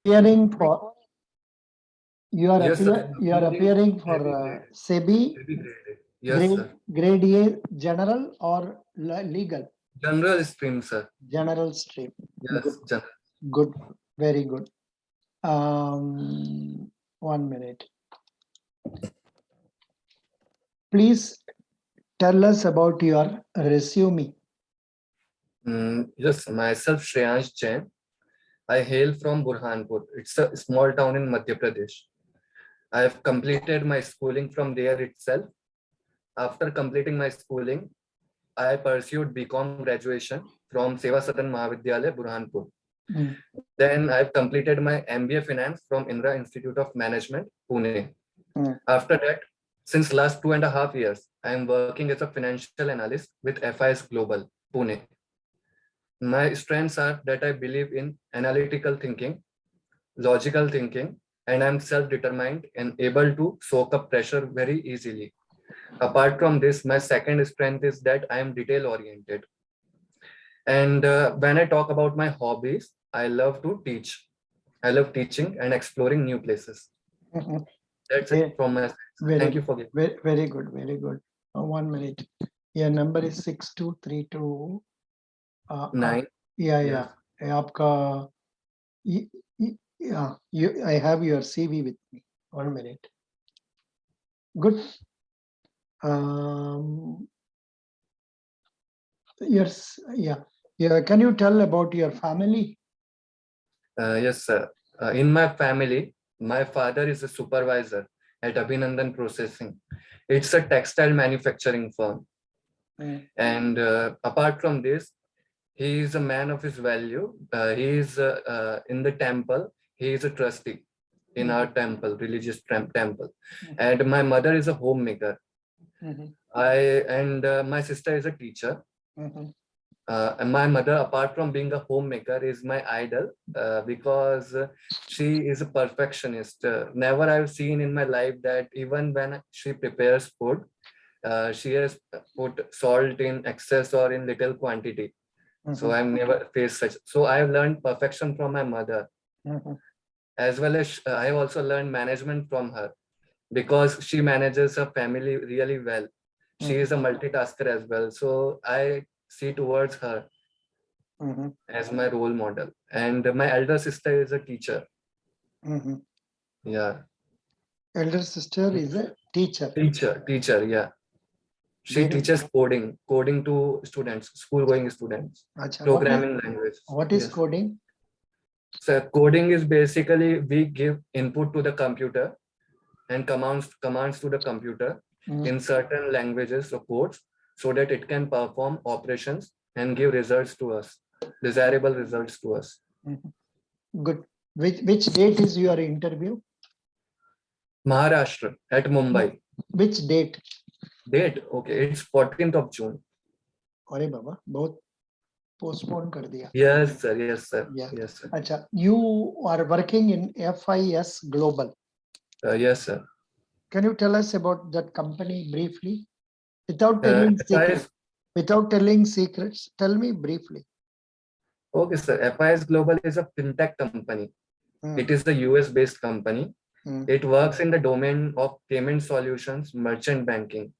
appearing for Yes, sir. you are appearing for SEBI SEBI grade A. Yes, sir. grade A general or legal? General stream, sir. General stream. Yes, general. Good, very good. 1 minute. Please tell us about your resume. Yes, myself Shreyansh Jain. I hail from Burhanpur. It's a small town in Madhya Pradesh. I have completed my schooling from there itself. After completing my schooling, I pursued BCom graduation from Seva Sadan Mahavidyalaya, Burhanpur. Then I've completed my MBA Finance from Indra Institute of Management, Pune. After that, since last 2.5 years, I am working as a financial analyst with FIS Global, Pune. My strengths are that I believe in analytical thinking, logical thinking, and I'm self-determined and able to soak up pressure very easily. Apart from this, my second strength is that I am detail-oriented. And when I talk about my hobbies, I love to teach. I love teaching and exploring new places. That's it from my side. Thank you for giving. Very good, very good. 1 minute. Your number is 6232. 9. Yeah. आपका I have your CV with me. 1 minute. Good. Yes. Yeah. Can you tell about your family? Yes, sir. In my family, my father is a supervisor at Abhinandan Processing. It's a textile manufacturing firm. And apart from this, he is a man of his value. He is in the temple. He is a trustee in our temple, religious temple. And my mother is a homemaker. My sister is a teacher. And my mother, apart from being a homemaker, is my idol because she is a perfectionist. Never I've seen in my life that even when she prepares food, she has put salt in excess or in little quantity. So I've never faced such. So I've learned perfection from my mother, as well as I have also learned management from her because she manages her family really well. She is a multitasker as well. So I see towards her as my role model. And my elder sister is a teacher. Yeah. Elder sister is a teacher. Teacher, yeah. She teaches coding to students, school-going students, programming language. What is coding? So coding is basically we give input to the computer and commands to the computer in certain languages or codes so that it can perform operations and give results to us, desirable results to us. Good. Which date is your interview? Maharashtra at Mumbai. Which date? Okay, it's 14th of June. अरे बाबा बहुत postpone कर दिया. Yes, sir. Yes, sir. Yeah. Yes, sir. अच्छा, you are working in FIS Global. Yes, sir. Can you tell us about that company briefly? Without telling secrets. Without telling secrets, tell me briefly. Okay, sir. FIS Global is a fintech company. It is a US-based company. It works in the domain of payment solutions, merchant banking,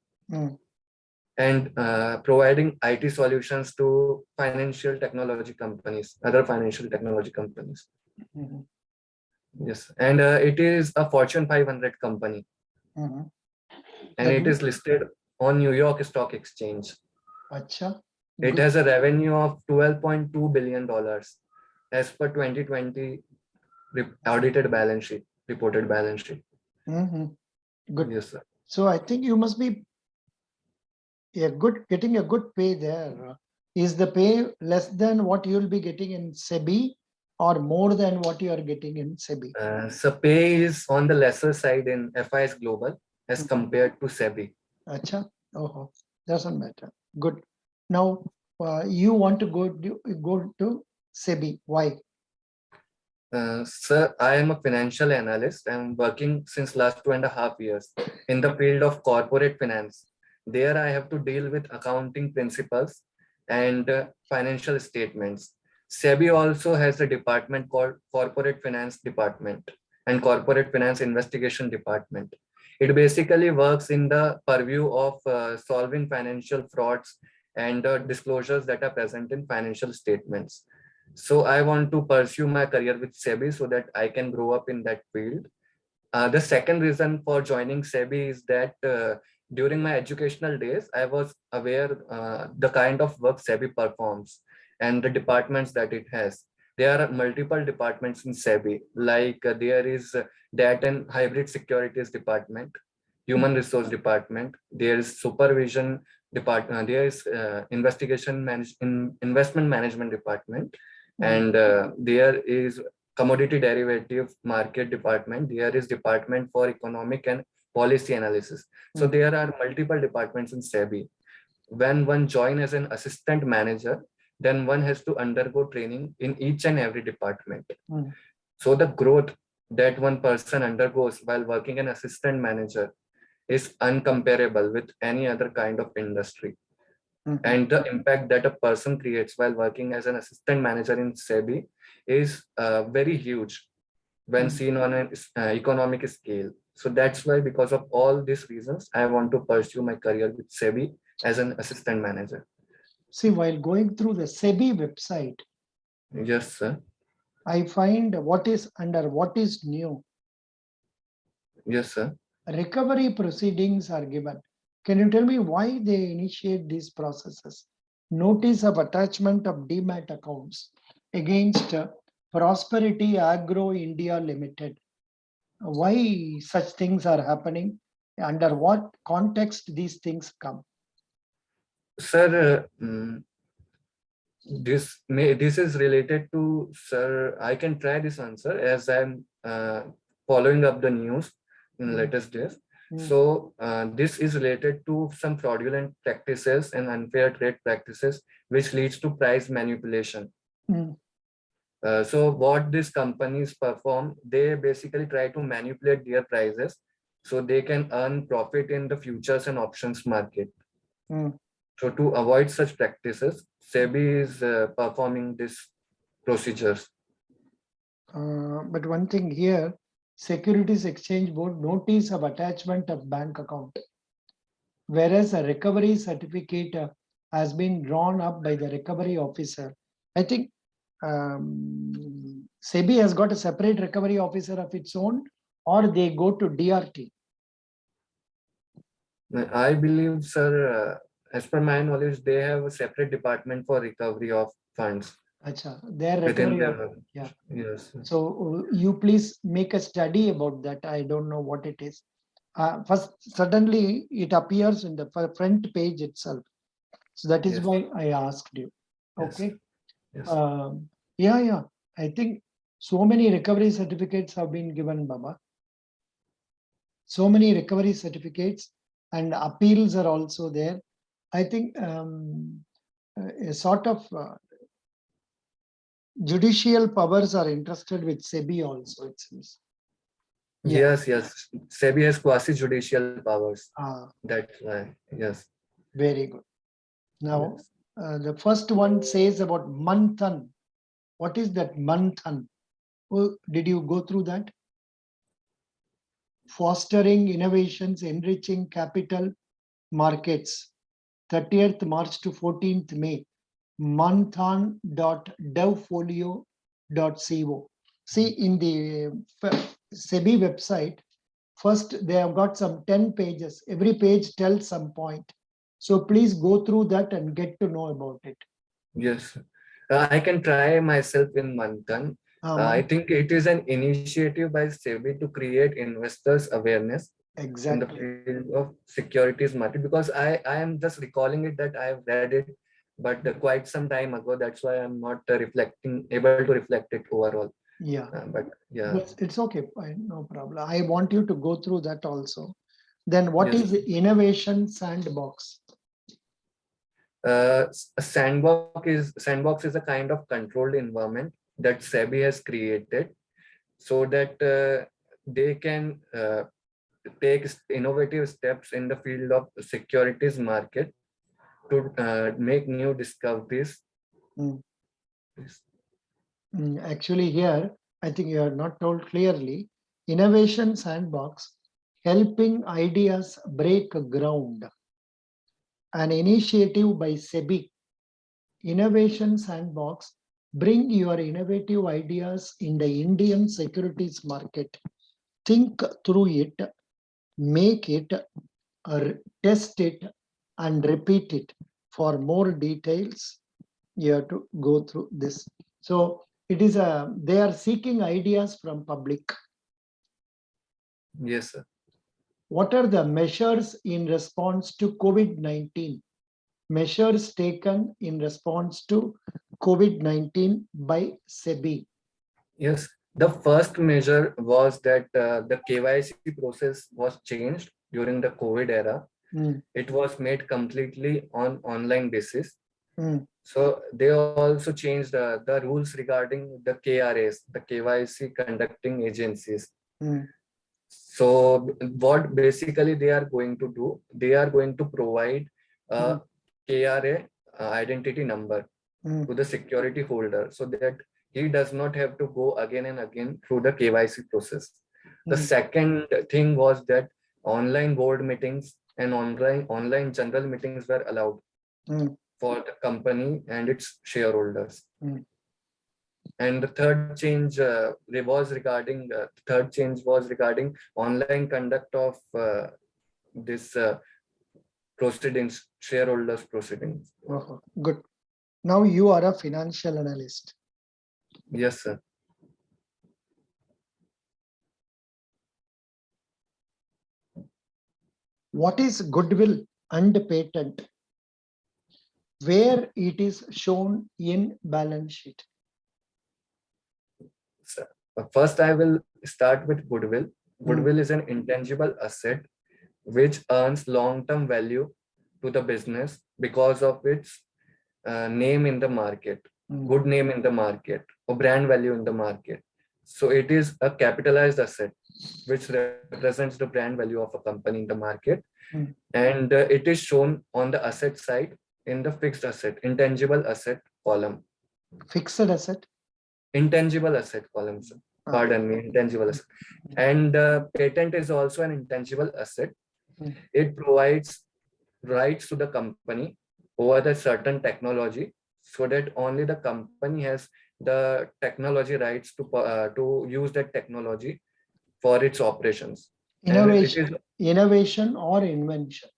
and providing IT solutions to financial technology companies, other financial technology companies. Yes, and it is a Fortune 500 company, and it is listed on New York Stock Exchange. Achha. It has a revenue of $12.2 billion as per 2020 audited balance sheet, reported balance sheet. Good. Yes, sir. So I think you must be getting a good pay there. Is the pay less than what you will be getting in SEBI or more than what you are getting in SEBI? So pay is on the lesser side in FIS Global as compared to SEBI. Acha. Oh, doesn't matter. Good. Now you want to go to SEBI. Why? Sir, I am a financial analyst. I'm working since last 2.5 years in the field of corporate finance. There I have to deal with accounting principles and financial statements. SEBI also has a department called Corporate Finance Department and Corporate Finance Investigation Department. It basically works in the purview of solving financial frauds and disclosures that are present in financial statements. So I want to pursue my career with SEBI so that I can grow up in that field. The second reason for joining SEBI is that during my educational days, I was aware the kind of work SEBI performs and the departments that it has. There are multiple departments in SEBI, like there is Data and Hybrid Securities Department, Human Resource Department, there is Supervision Department, there is Investment Management Department, and there is Commodity Derivative Market Department, there is Department for Economic and Policy Analysis. So there are multiple departments in SEBI. When one joins as an assistant manager, then one has to undergo training in each and every department. So the growth that one person undergoes while working an assistant manager is uncomparable with any other kind of industry. And the impact that a person creates while working as an assistant manager in SEBI is very huge when seen on an economic scale. So that's why, because of all these reasons, I want to pursue my career with SEBI as an assistant manager. See, while going through the SEBI website, yes, sir. I find what is new. Yes, sir. Recovery proceedings are given. Can you tell me why they initiate these processes? Notice of attachment of demat accounts against Prosperity Agro India Limited. Why such things are happening? Under what context these things come? Sir, this is related to, sir, I can try this answer as I'm following up the news in latest days. So this is related to some fraudulent practices and unfair trade practices, which leads to price manipulation. So what these companies perform, they basically try to manipulate their prices so they can earn profit in the futures and options market. So to avoid such practices, SEBI is performing these procedures. But one thing here, Securities Exchange Board notice of attachment of bank account, whereas a recovery certificate has been drawn up by the recovery officer. I think SEBI has got a separate recovery officer of its own, or they go to DRT. I believe, sir, as per my knowledge, they have a separate department for recovery of funds. Achha, their recovery. Yeah. Yes. So you please make a study about that. I don't know what it is. First, suddenly it appears in the front page itself. So that is why I asked you. Okay. Yes. Yeah. I think so many recovery certificates have been given, Baba. So many recovery certificates and appeals are also there. I think a sort of judicial powers are interested with SEBI also, it seems. Yes. SEBI has quasi-judicial powers. That's why, yes. Very good. Now, the first one says about Manthan. What is that Manthan? Oh, did you go through that? Fostering innovations, enriching capital markets. 30th March to 14th May. Manthan.devfolio.co. See, in the SEBI website, first they have got some 10 pages. Every page tells some point. So please go through that and get to know about it. Yes, I can try myself in Manthan. I think it is an initiative by SEBI to create investors awareness in the field of securities market, because I am just recalling it that I have read it, but quite some time ago. That's why I'm not able to reflect it overall. Yeah, but yeah, it's okay. No problem. I want you to go through that also. Then what is the innovation sandbox? Sandbox is a kind of controlled environment that SEBI has created so that they can take innovative steps in the field of securities market to make new discoveries. Actually, here, I think you are not told clearly. Innovation Sandbox, helping ideas break ground. An initiative by SEBI, Innovation Sandbox, bring your innovative ideas in the Indian securities market. Think through it, make it, or test it, and repeat it. For more details, you have to go through this. So it is they are seeking ideas from public. Yes, sir. What are the measures in response to COVID-19? Measures taken in response to COVID-19 by SEBI. Yes. The first measure was that the KYC process was changed during the COVID era. It was made completely on online basis. So they also changed the rules regarding the KRAs, the KYC conducting agencies. So what basically they are going to do, they are going to provide a KRA identity number to the security holder so that he does not have to go again and again through the KYC process. The second thing was that online board meetings and online general meetings were allowed for the company and its shareholders. And the third change was regarding online conduct of this proceedings, shareholders proceedings. Good. Now you are a financial analyst. Yes, sir. What is goodwill and patent? Where it is shown in balance sheet? First, I will start with goodwill. Goodwill is an intangible asset which earns long-term value to the business because of its name in the market, good name in the market, or brand value in the market. So it is a capitalized asset which represents the brand value of a company in the market. And it is shown on the asset side in the fixed asset, intangible asset column. Fixed asset? Intangible asset column, sir. Pardon me, intangible asset. And patent is also an intangible asset. It provides rights to the company over the certain technology so that only the company has the technology rights to use that technology for its operations. Innovation or invention.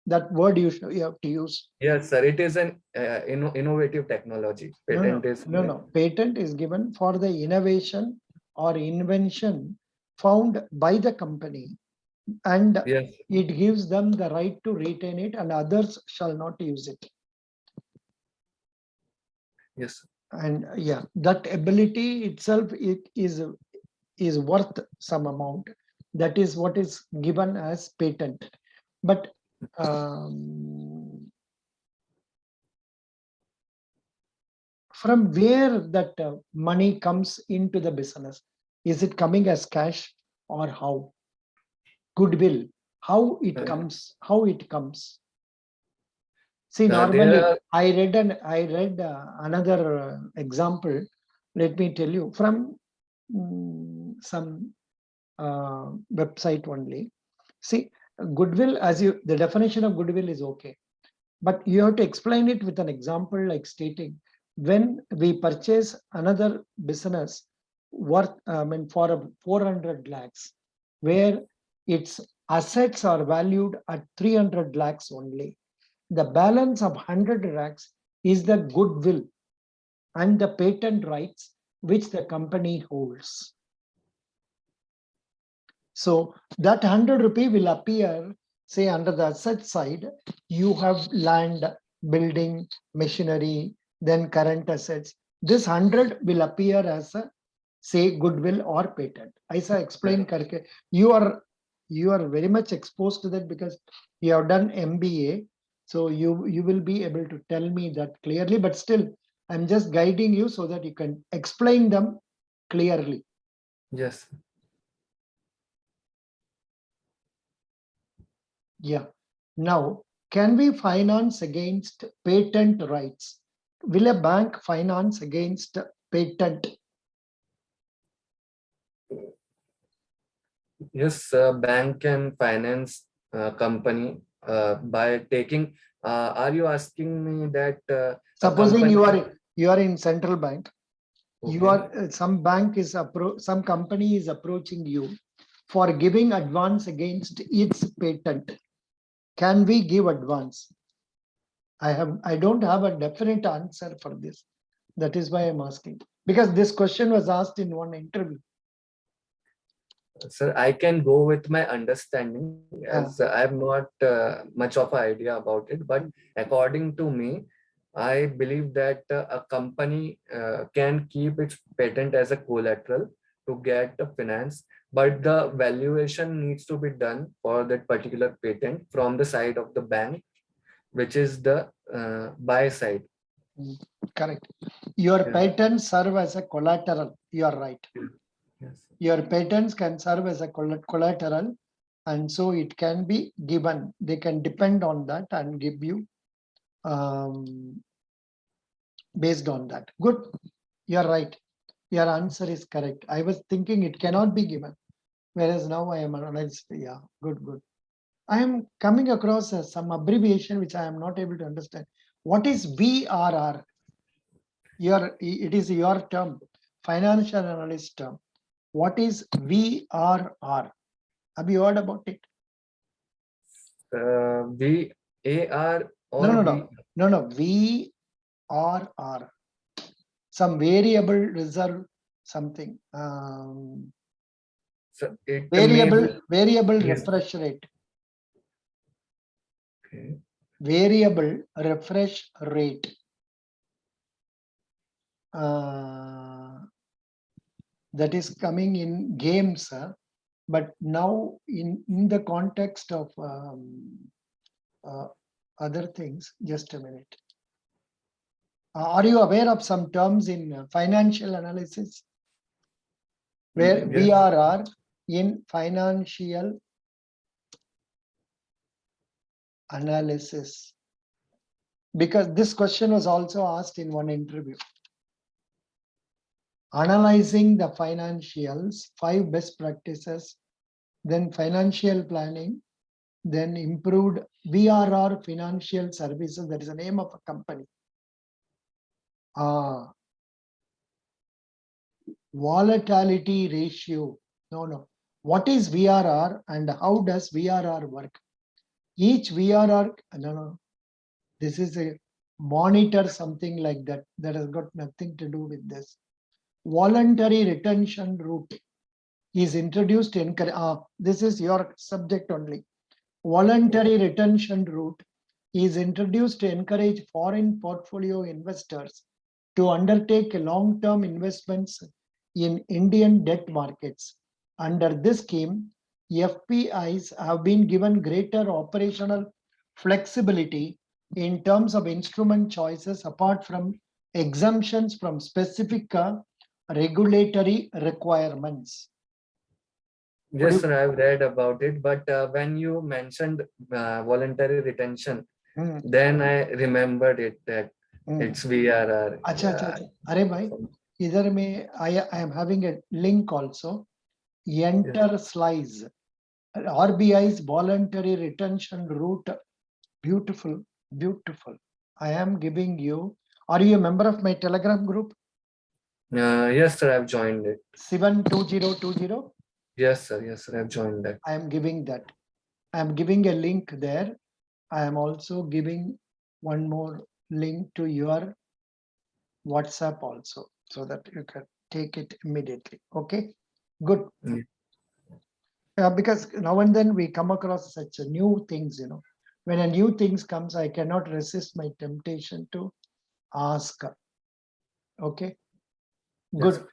That word you have to use. Yes, sir. It is an innovative technology. Patent No. Patent is given for the innovation or invention found by the company, and it gives them the right to retain it, and others shall not use it. Yes. And that ability itself is worth some amount. That is what is given as patent. But from where that money comes into the business? Is it coming as cash or how? Goodwill, how it comes? See, normally I read another example. Let me tell you from some website only. See, goodwill, the definition of goodwill is okay, but you have to explain it with an example, like stating when we purchase another business worth for 400 lakhs, where its assets are valued at 300 lakhs only. The balance of 100 lakhs is the goodwill and the patent rights which the company holds. So that 100 rupee will appear, say, under the asset side. You have land, building, machinery, then current assets. This 100 will appear as a, say, goodwill or patent. Aisa explain karke. You are very much exposed to that because you have done MBA. So you will be able to tell me that clearly, but still I'm just guiding you so that you can explain them clearly. Yes. Yeah. Now, can we finance against patent rights? Will a bank finance against patent Yes, bank can finance company by taking. Are you asking me that a Supposing company? you are in central bank, you Okay. are some company is approaching you for giving advance against its patent. Can we give advance? I don't have a definite answer for this. That is why I'm asking, because this question was asked in one interview. Sir, I can go with my understanding as I have not much of an idea about it. But according to me, I believe that a company can keep its patent as a collateral to get the finance, but the valuation needs to be done for that particular patent from the side of the bank, which is the buy side. Correct. Your Yeah. patents serve as a collateral. You are right. Yes. Your patents can serve as a collateral, and so it can be given. They can depend on that and give you based on that. Good. You are right. Your answer is correct. I was thinking it cannot be given, whereas now I am analyzed. Yeah, good, good. I am coming across some abbreviation which I am not able to understand. What is VRR? It is your term, financial analyst term. What is VRR? Have you heard about it? VAR No, or no, V. no, no, no. VRR. Some variable reserve something. So it may be. Variable Yes. refresh rate. Okay. Variable refresh rate. That is coming in games, but now in the context of other things. Just a minute. Are you aware of some terms in financial analysis where Yes. VRR in financial analysis? Because this question was also asked in one interview. Analyzing the financials, 5 best practices, then financial planning, then improved VRR financial services. That is the name of a company. Volatility ratio. No. What is VRR and how does VRR work? Each VRR, no. This is a monitor, something like that. That has got nothing to do with this. Voluntary retention route is introduced to encourage. This is your subject only. Voluntary retention route is introduced to encourage foreign portfolio investors to undertake long-term investments in Indian debt markets. Under this scheme, FPIs have been given greater operational flexibility in terms of instrument choices apart from exemptions from specific regulatory requirements. Yes, sir, I've read about it. But when you mentioned voluntary retention, then I remembered it that it's VRR. अच्छा अच्छा अच्छा अरे भाई इधर में I am having a link also. Enter slides. RBI's voluntary retention route. Beautiful, beautiful. I am giving you. Are you a member of my Telegram group? Yes, sir, I've joined it. 72020. Yes, sir, I've joined that. I am giving that. I am giving a link there. I am also giving one more link to your WhatsApp also, so that you can take it immediately. Okay, good. Because now and then we come across such new things, when a new things comes, I cannot resist my temptation to ask. Okay, good.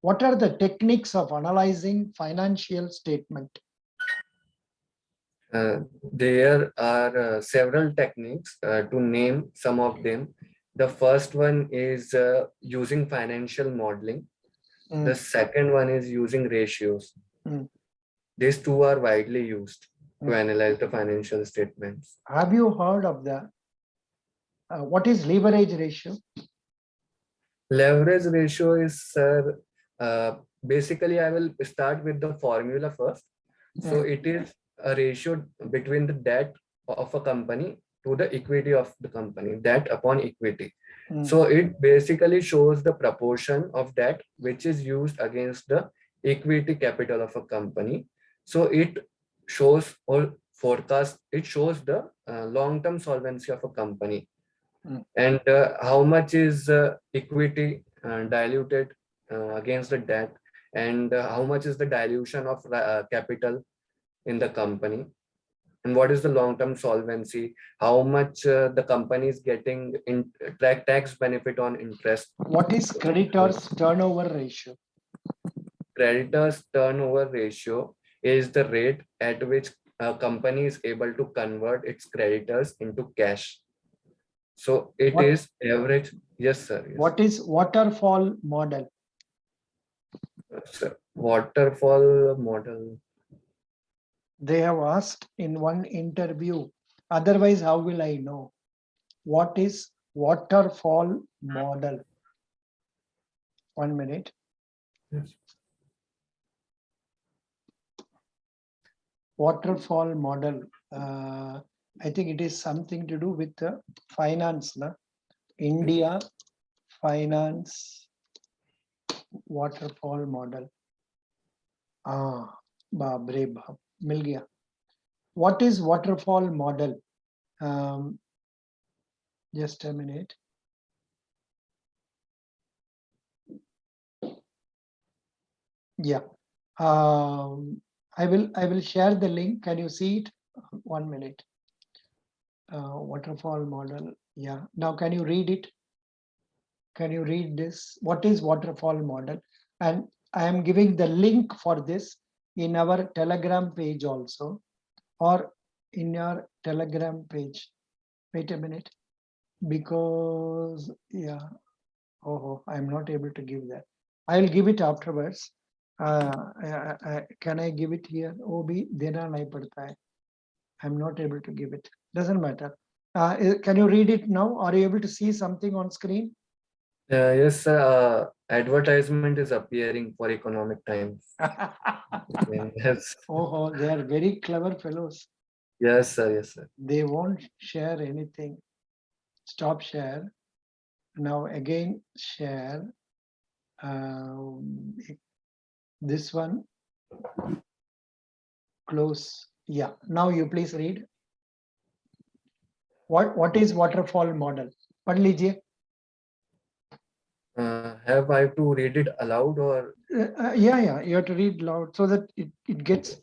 What are the techniques of analyzing financial statement? There are several techniques to name some of them. The first one is using financial modeling. The second one is using ratios. These two are widely used to analyze the financial statements. Have you heard of the what is leverage ratio? Leverage ratio is basically I will start with the formula first. So it is a ratio between the debt of a company to the equity of the company, debt upon equity. So it basically shows the proportion of debt which is used against the equity capital of a company. So it shows or forecast, it shows the long-term solvency of a company, and how much is equity diluted against the debt, and how much is the dilution of capital in the company, and what is the long-term solvency, how much the company is getting in tax benefit on interest. What is creditors turnover ratio? Creditors turnover ratio is the rate at which a company is able to convert its creditors into cash. So it What- is average. Yes, sir. Yes. What is waterfall model? Sir, waterfall model. They have asked in one interview. Otherwise, how will I know? What is waterfall model? 1 minute. Yes. Waterfall model. I think it is something to do with finance. Na? India finance waterfall model. Baap re baap, mil gaya. What is waterfall model? Just a minute. Yeah. I will share the link. Can you see it? 1 minute. Waterfall model. Yeah. Now, can you read it? Can you read this? What is waterfall model? And I am giving the link for this in our Telegram page also, or in your Telegram page. Wait a minute, because yeah, I'm not able to give that. I'll give it afterwards. Can I give it here? OB dena nahi padta hai. I'm not able to give it. Doesn't matter. Can you read it now? Are you able to see something on screen? Yes, sir. Advertisement is appearing for Economic Times. Yes. They are very clever fellows. Yes, sir. Yes, sir. They won't share anything. Stop share. Now again share. This one. Close. Yeah. Now you please read. What is waterfall model? Pad lijiye. Have I to read it aloud or? Yeah. You have to read loud so that it gets.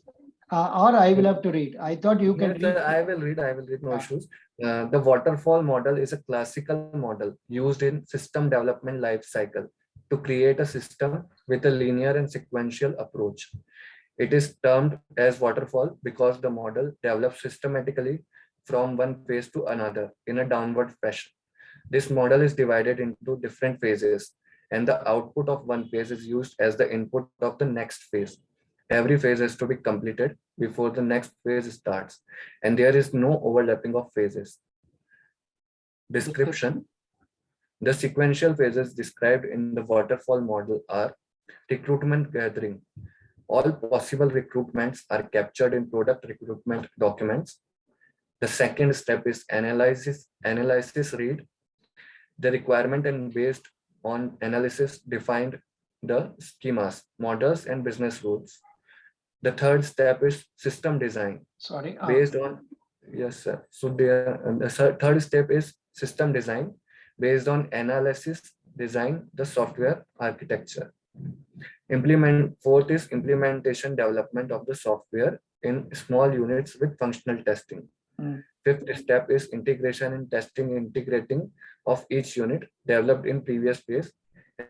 Or I will have to read. I thought you can Yes, read. sir, I will read. I will read. No Ah. issues. The waterfall model is a classical model used in system development life cycle to create a system with a linear and sequential approach. It is termed as waterfall because the model develops systematically from one phase to another in a downward fashion. This model is divided into different phases, and the output of one phase is used as the input of the next phase. Every phase has to be completed before the next phase starts, and there is no overlapping of phases. Description. The sequential phases described in the waterfall model are recruitment gathering. All possible recruitments are captured in product recruitment documents. The second step is analysis. Analysis read the requirement and based on analysis defined the schemas, models, and business rules. The third step is system design. Sorry. Based on, yes, sir. So the third step is system design. Based on analysis, design the software architecture. Fourth is implementation development of the software in small units with functional testing. Fifth step is integration and testing, integrating of each unit developed in previous phase,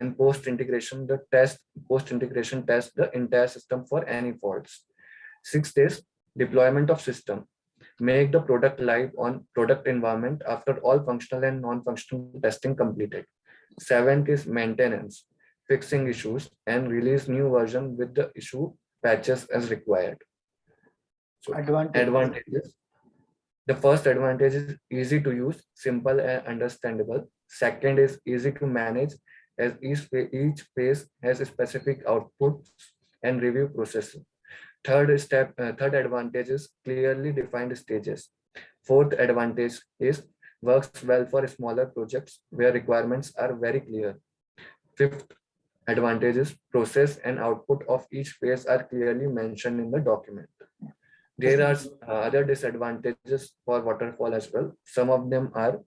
and post-integration test the entire system for any faults. Sixth is deployment of system. Make the product live on product environment after all functional and non-functional testing completed. Seventh is maintenance, fixing issues and release new version with the issue patches as required. So advantages. The first advantage is easy to use, simple and understandable. Second is easy to manage as each phase has a specific outputs and review process. Third advantage is clearly defined stages. Fourth advantage is works well for smaller projects where requirements are very clear. Fifth advantage is process and output of each phase are clearly mentioned in the document. There are other disadvantages for waterfall as well. Some of them are,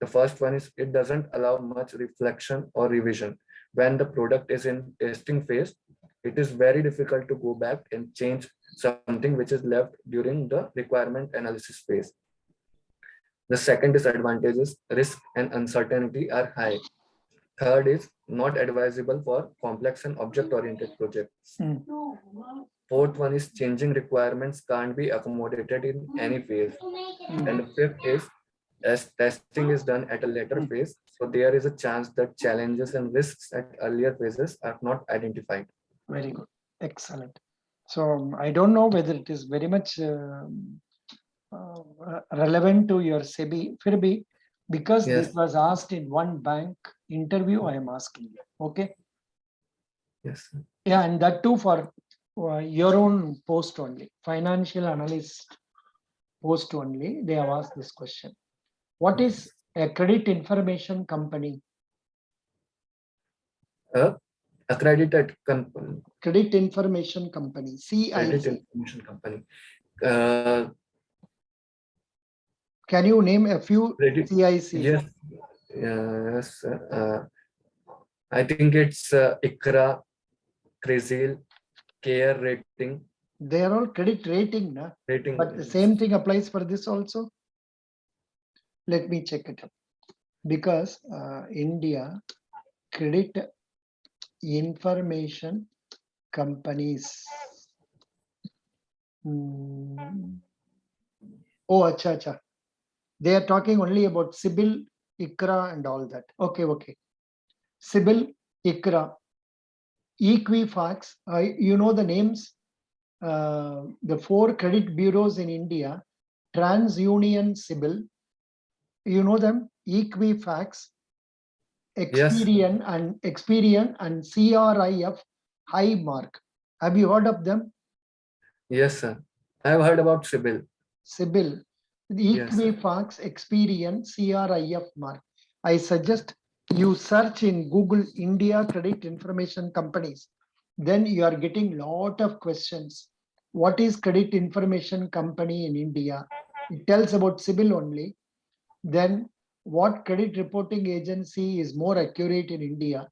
the first one is it doesn't allow much reflection or revision. When the product is in testing phase, it is very difficult to go back and change something which is left during the requirement analysis phase. The second disadvantage is risk and uncertainty are high. Third is not advisable for complex and object-oriented projects. Fourth one is changing requirements can't be accommodated in any phase. And the fifth is as testing is done at a later phase, so there is a chance that challenges and risks at earlier phases are not identified. Very good. Excellent. So I don't know whether it is very much relevant to your SEBI, फिर भी, because Yes. this was asked in one bank interview, I am asking you. Okay. Yes. Yeah, and that too for your own post only, financial analyst post only. They have asked this question. What is a credit information company? Accredited company. Credit information company, Credit CIC. information company. Can you name a few Credit. CICs? Yes. Yes. I think it's ICRA, CRISIL, Care Rating. They are all credit rating, na? Rating. But the same thing applies for this also. Let me check it up. Because India credit information companies. Oh, acha, acha. They are talking only about SIBIL, ICRA and all that. Okay, okay. SIBIL, ICRA, Equifax, you know the names, the 4 credit bureaus in India, TransUnion SIBIL, you know them, Equifax, Experian and CRIF High Mark. Have you heard of them? Yes, sir. I have heard about SIBIL. SIBIL, Equifax, Experian, CRIF Mark. I suggest you search in Google India credit information companies. Then you are getting lot of questions. What is credit information company in India? It tells about SIBIL only. Then what credit reporting agency is more accurate in India?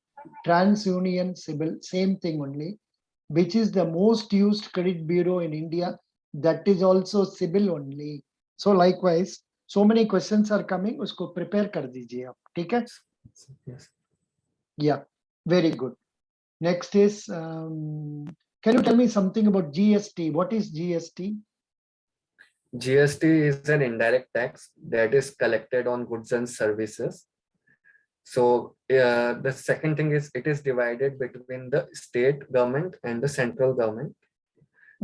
TransUnion SIBIL, same thing only. Which is the most used credit bureau in India? That is also SIBIL only. So likewise, so many questions are coming. Usko prepare कर दीजिए आप, ठीक है? Yes. Yeah, very good. Next is, can you tell me something about GST? What is GST? GST is an indirect tax that is collected on goods and services. So the second thing is it is divided between the state government and the central government.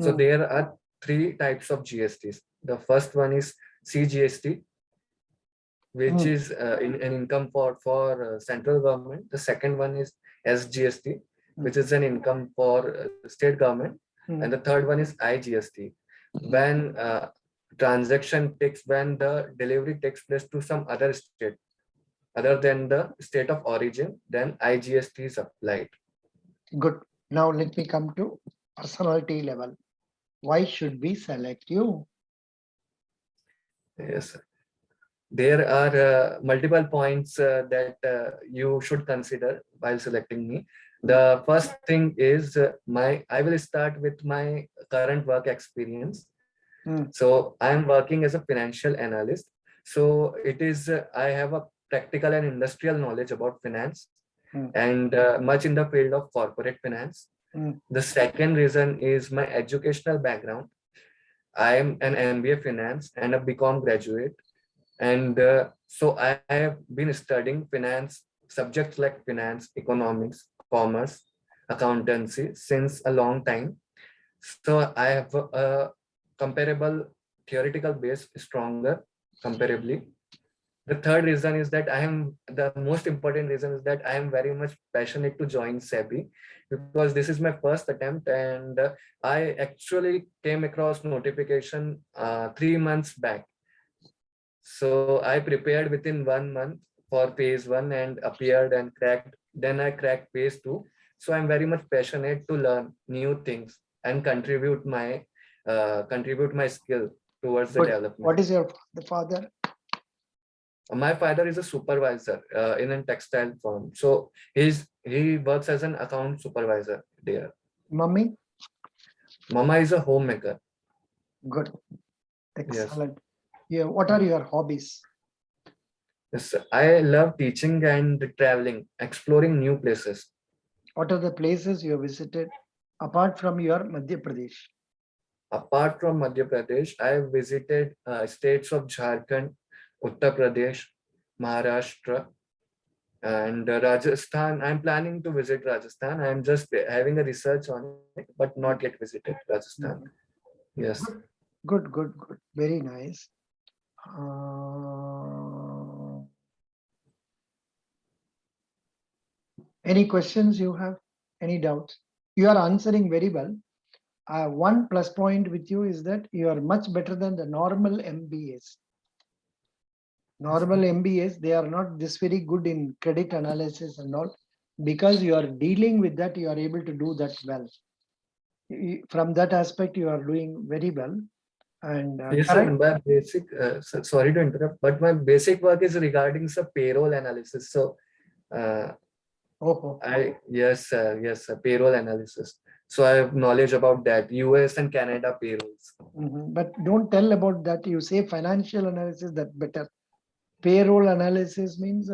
So there are 3 types of GSTs. The first one is CGST, which is an income for central government. The second one is SGST, which is an income for state government. And the third one is IGST. When when the delivery takes place to some other state other than the state of origin, then IGST is applied. Good. Now let me come to personality level. Why should we select you? Yes, sir. There are multiple points that you should consider while selecting me. The first thing is I will start with my current work experience. So I am working as a financial analyst. So it is, I have a practical and industrial knowledge about finance and much in the field of corporate finance. The second reason is my educational background. I am an MBA finance and a BCom graduate. And so I have been studying finance, subjects like finance, economics, commerce, accountancy since a long time. So I have a comparable theoretical base stronger comparably. The third reason is that the most important reason is that I am very much passionate to join SEBI, because this is my first attempt, and I actually came across notification 3 months back. So I prepared within 1 month for phase one and appeared and cracked. Then I cracked phase two. So I'm very much passionate to learn new things and contribute my skill towards the Good. development. What is your the father? My father is a supervisor in a textile firm. So he works as an account supervisor there. Mummy? Mama is a homemaker. Good. Yes. Excellent. Yeah. What are your hobbies? Yes, I love teaching and traveling, exploring new places. What are the places you have visited apart from your Madhya Pradesh? Apart from Madhya Pradesh, I have visited states of Jharkhand, Uttar Pradesh, Maharashtra, and Rajasthan. I'm planning to visit Rajasthan. I'm just having a research on it, but not yet visited Rajasthan. Yes. Good, good, good. Very nice. Any questions you have? Any doubts? You are answering very well. One plus point with you is that you are much better than the normal MBAs. Normal MBAs, they are not this very good in credit analysis and all. Because you are dealing with that, you are able to do that well. From that aspect, you are doing very well. And yes, sir, my basic, sorry to interrupt, but my basic work is regarding some payroll analysis. So, yes, sir, payroll analysis. So I have knowledge about that, US and Canada payrolls. But don't tell about that. You say financial analysis, that better. Payroll analysis means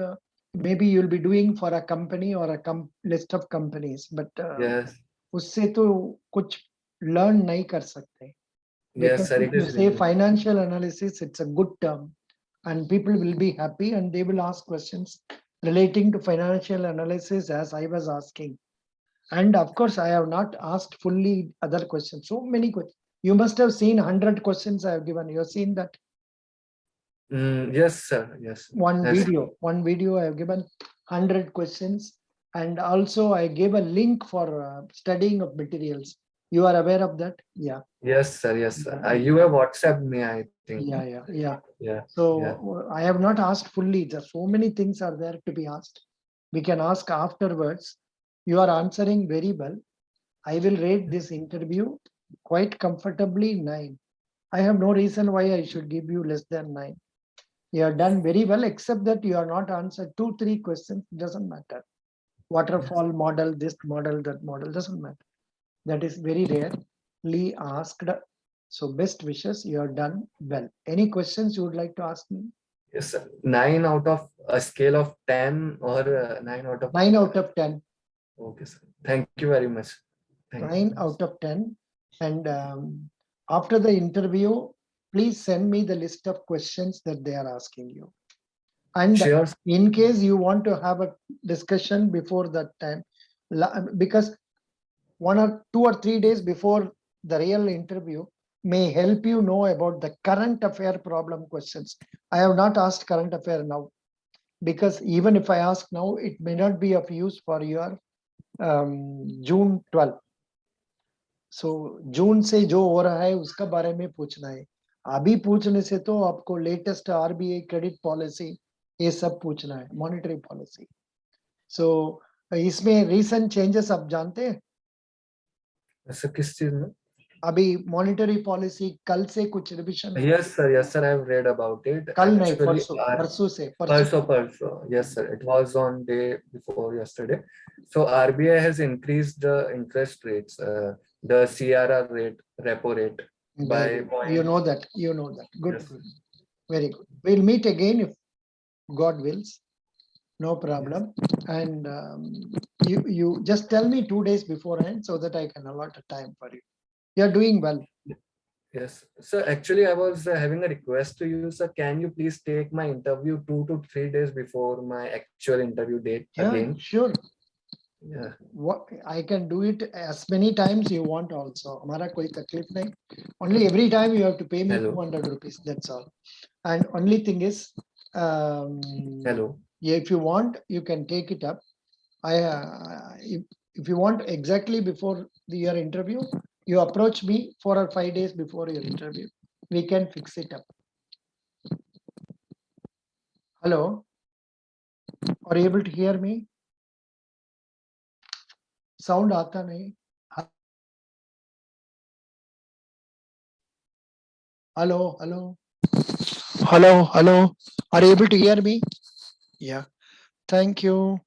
maybe you'll be doing for a company or a list of companies, but yes, उससे तो कुछ learn नहीं कर सकते. Yes, sir. If you say financial analysis, it's a good term, and people will be happy and they will ask questions relating to financial analysis as I was asking. And of course, I have not asked fully other questions. So many questions. You must have seen 100 questions I have given. You have seen that? Yes, sir. Yes. One video I have given 100 questions, and also I gave a link for studying of materials. You are aware of that? Yeah. Yes, sir. Yes, sir. You have WhatsApped me, I think. Yeah. So I have not asked fully. There so many things are there to be asked. We can ask afterwards. You are answering very well. I will rate this interview quite comfortably 9. I have no reason why I should give you less than 9. You have done very well, except that you are not answered 2-3 questions. Doesn't matter. Waterfall model, this model, that model, doesn't matter. That is very rarely asked. So best wishes. You have done well. Any questions you would like to ask me? Yes, sir. 9 out of a scale of 10 or 9 out of 9 out of 10. Okay, sir. Thank you very much. 9 out of 10. And after the interview, please send me the list of questions that they are asking you. And sure. In case you want to have a discussion before that time, because 1 or 2 or 3 days before the real interview may help you know about the current affair problem questions. I have not asked current affair now, because even if I ask now, it may not be of use for your June 12. So जून से जो हो रहा है उसका बारे में पूछना है. अभी पूछने से तो आपको लेटेस्ट आरबीआई क्रेडिट पॉलिसी ये सब पूछना है, मॉनेटरी पॉलिसी. सो इसमें रीसेंट चेंजेस आप जानते हैं? ऐसा किस चीज में? अभी मॉनेटरी पॉलिसी कल से कुछ revision. Yes, sir. I have read about it. कल नहीं, परसों से. Yes, sir. It was on day before yesterday. So RBI has increased the interest rates, the CRR rate, repo rate. You know that. Good, yes. Good. Very good. We'll meet again if God wills. No problem. Yes. And you just tell me 2 days beforehand so that I can allot a time for you. You're doing well. Yes. So actually, I was having a request to you, sir. Can you please take my interview 2 to 3 days before my actual interview date again? Sure. Yeah. What I can do it as many times you want also. Hamara koi taklif nahi. Only every time you have to pay me 200 rupees. That's all. And only thing is, Hello. Yeah, if you want, you can take it up. If you want exactly before your interview, you approach me 4 or 5 days before your interview. We can fix it up. Hello, are you able to hear me? Sound आता नहीं. Hello, hello. Hello, hello. Are you able to hear me? Yeah. Thank you.